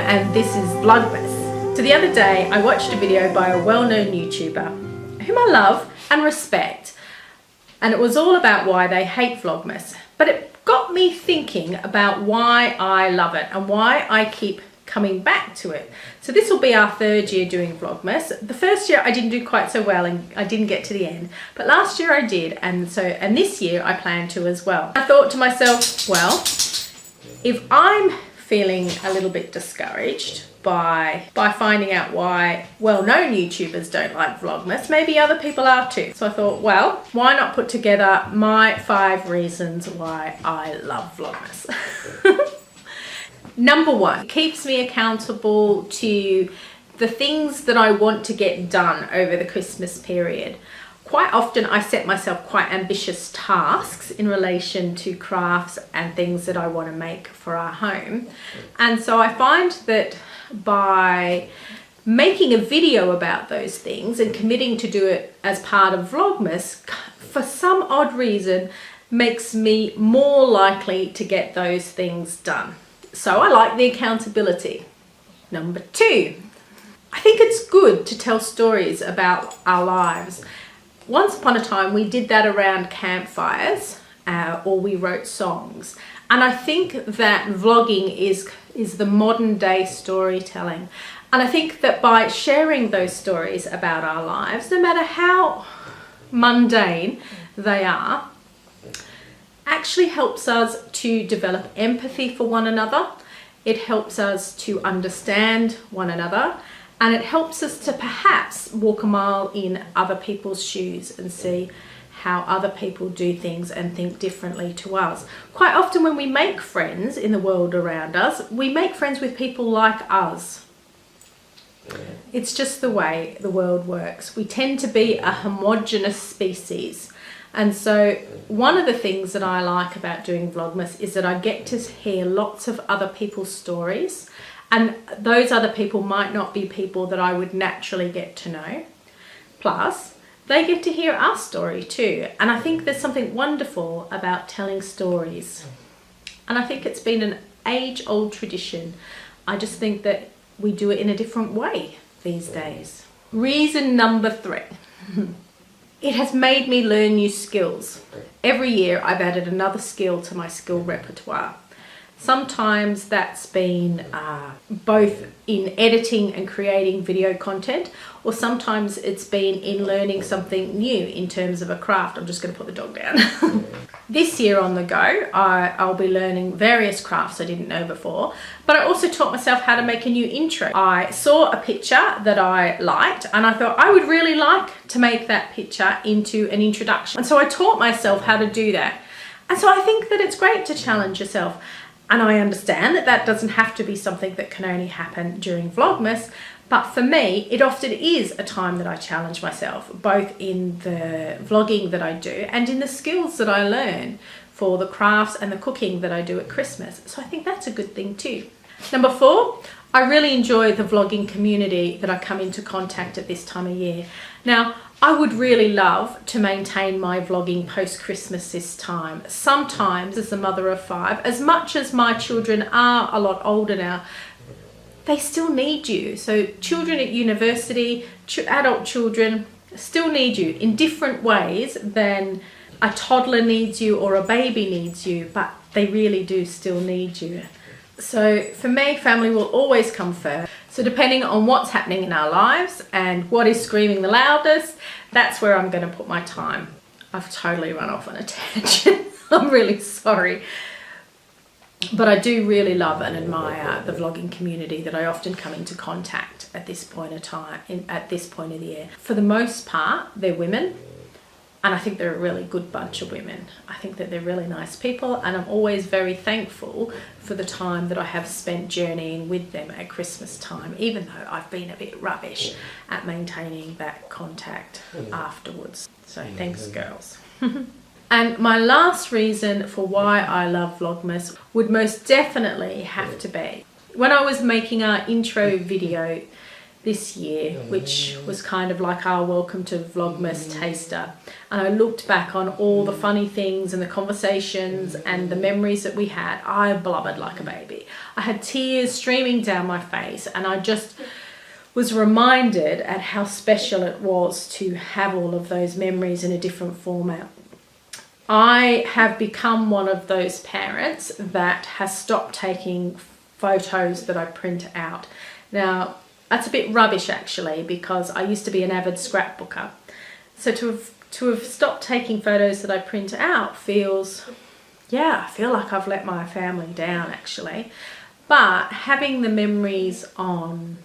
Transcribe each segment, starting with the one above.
and this is Vlogmas. So the other day I watched a video by a well-known YouTuber whom I love and respect, and it was all about why they hate Vlogmas. But it got me thinking about why I love it and why I keep coming back to it. So this will be our third year doing Vlogmas. The first year I didn't do quite so well and I didn't get to the end, but last year I did, and this year I plan to as well. I thought to myself, well, if I'm feeling a little bit discouraged by finding out why well-known YouTubers don't like Vlogmas, maybe other people are too. So I thought, well, why not put together my 5 reasons why I love Vlogmas. Number 1, it keeps me accountable to the things that I want to get done over the Christmas period. Quite often I set myself quite ambitious tasks in relation to crafts and things that I want to make for our home. And so I find that by making a video about those things and committing to do it as part of Vlogmas, for some odd reason, makes me more likely to get those things done. So I like the accountability. Number 2, I think it's good to tell stories about our lives. Once upon a time we did that around campfires, or we wrote songs. And I think that vlogging is the modern day storytelling. And I think that by sharing those stories about our lives, no matter how mundane they are, actually helps us to develop empathy for one another. It helps us to understand one another, and it helps us to perhaps walk a mile in other people's shoes and see how other people do things and think differently to us. Quite often when we make friends in the world around us, we make friends with people like us. It's just the way the world works. We tend to be a homogenous species. And so one of the things that I like about doing Vlogmas is that I get to hear lots of other people's stories, and those other people might not be people that I would naturally get to know. Plus, they get to hear our story too. And I think there's something wonderful about telling stories. And I think it's been an age-old tradition. I just think that we do it in a different way these days. Reason number 3. It has made me learn new skills. Every year I've added another skill to my skill repertoire. Sometimes that's been both in editing and creating video content, or sometimes it's been in learning something new in terms of a craft. I'm just going to put the dog down. This year on the go, I'll be learning various crafts I didn't know before, but I also taught myself how to make a new intro. I saw a picture that I liked and I thought I would really like to make that picture into an introduction. And so I taught myself how to do that. And so I think that it's great to challenge yourself. And I understand that that doesn't have to be something that can only happen during Vlogmas, but for me, it often is a time that I challenge myself, both in the vlogging that I do and in the skills that I learn for the crafts and the cooking that I do at Christmas. So I think that's a good thing too. Number 4, I really enjoy the vlogging community that I come into contact at this time of year. Now, I would really love to maintain my vlogging post-Christmas this time. Sometimes, as a mother of 5, as much as my children are a lot older now, they still need you. So children at university, adult children still need you in different ways than a toddler needs you or a baby needs you, but they really do still need you. So for me, family will always come first. So depending on what's happening in our lives and what is screaming the loudest, that's where I'm going to put my time. I've totally run off on a tangent. I'm really sorry. But I do really love and admire the vlogging community that I often come into contact at this point of time, at this point of the year. For the most part, they're women. And I think they're a really good bunch of women. I think that they're really nice people, and I'm always very thankful for the time that I have spent journeying with them at Christmas time, even though I've been a bit rubbish at maintaining that contact afterwards. So thanks, girls. And my last reason for why I love Vlogmas would most definitely have to be when I was making our intro video. this year, which was kind of like our welcome to Vlogmas taster. And I looked back on all the funny things and the conversations and the memories that we had. I blubbered like a baby. I had tears streaming down my face, and I just was reminded at how special it was to have all of those memories in a different format. I have become one of those parents that has stopped taking photos that I print out. Now, that's a bit rubbish actually, because I used to be an avid scrapbooker. So to have stopped taking photos that I print out feels, yeah, I feel like I've let my family down actually. But having the memories on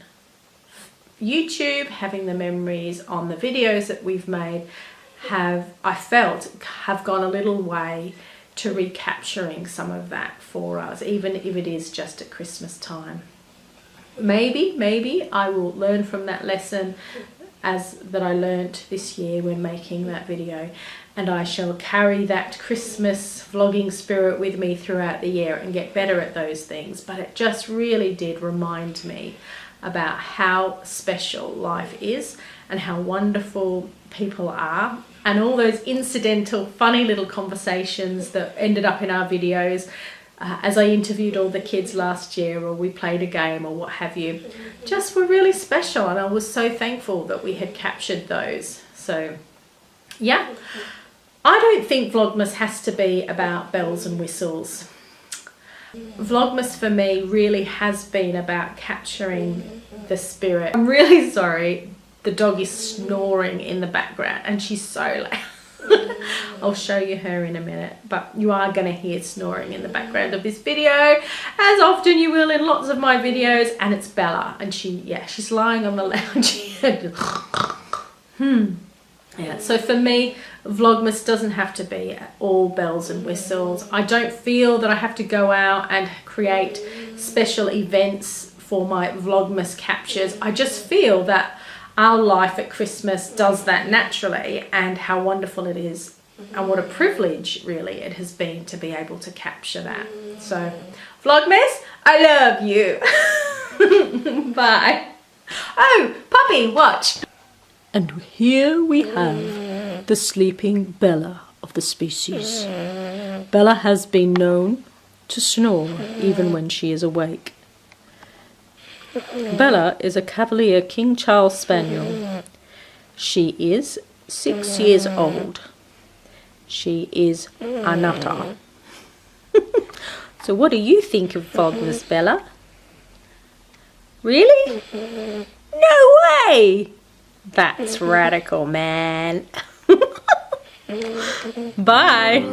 YouTube, having the memories on the videos that we've made I felt have gone a little way to recapturing some of that for us, even if it is just at Christmas time. Maybe I will learn from that lesson that I learnt this year when making that video, and I shall carry that Christmas vlogging spirit with me throughout the year and get better at those things. But it just really did remind me about how special life is and how wonderful people are, and all those incidental funny little conversations that ended up in our videos as I interviewed all the kids last year, or we played a game or what have you, just were really special, and I was so thankful that we had captured those. So yeah, I don't think Vlogmas has to be about bells and whistles. Vlogmas for me really has been about capturing the spirit. I'm really sorry, the dog is snoring in the background and she's so loud. I'll show you her in a minute, but you are going to hear snoring in the background of this video, as often you will in lots of my videos, and it's Bella, and she's lying on the lounge. Yeah, so for me, Vlogmas doesn't have to be all bells and whistles. I don't feel that I have to go out and create special events for my Vlogmas captures. I just feel that our life at Christmas does that naturally, and how wonderful it is, and what a privilege really it has been to be able to capture that. So Vlogmas, I love you. Bye. Oh, puppy, watch. And here we have the sleeping Bella of the species. Bella has been known to snore even when she is awake. Bella is a Cavalier King Charles Spaniel. She is 6 years old. She is a nutter. So what do you think of Vlogmas, Bella? Really? No way! That's radical, man. Bye.